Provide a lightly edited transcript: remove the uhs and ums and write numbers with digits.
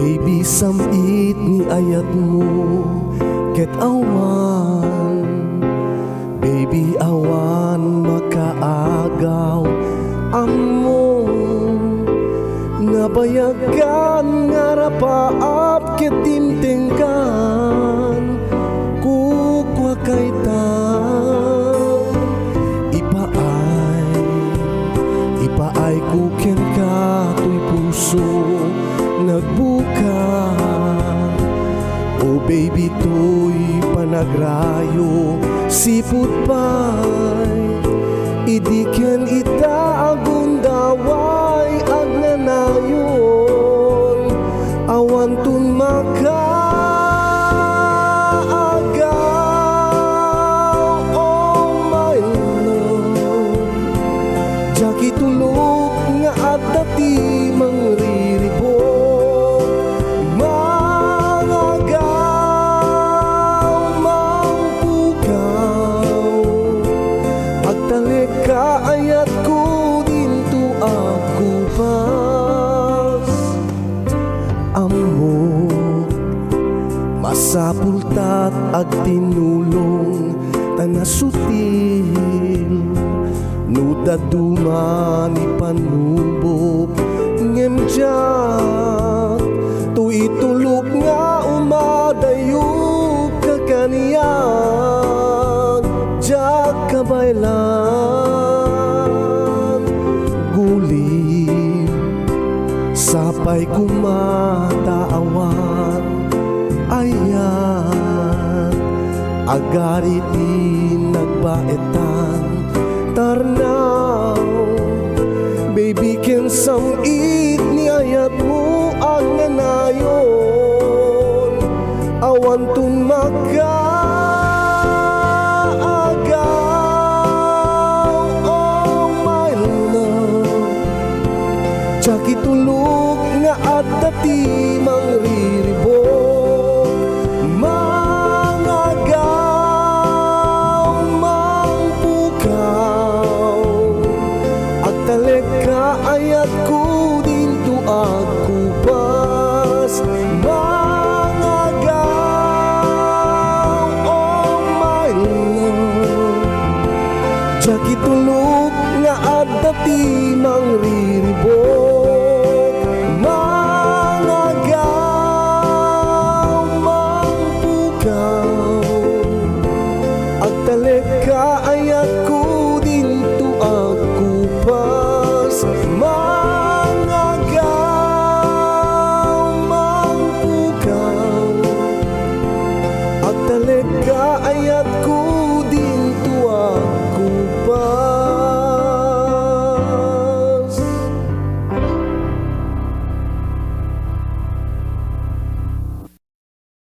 Baby, samit ni ayat mo ket awan. Baby, awan makaagaw. Amor, nabayagan ngarapaap ket timtengkan kukwa kaitan. Ipaay kuken ka tuy puso nagbuka. Oh baby, to'y panagrayo siput pa'y idiken ita agundaway agnanayon. Awan tun makaagaw, oh my love. Jaki tulog nga at dati mangriribok. Kaayat ko dinto ako pas. Amor, masapultat ag tinulong tanasutil. Nudaduma ni panubok ngemjak. Tu itulog nga umadayog kakaniyan. Jak kabaylan gulim sapay kumataawan. Ayan agaritin nagbaetan tarnaw. Baby, ken samit ni ayat mo ang nanayon. Awan tun maka Jaki tulog nga at dati mangri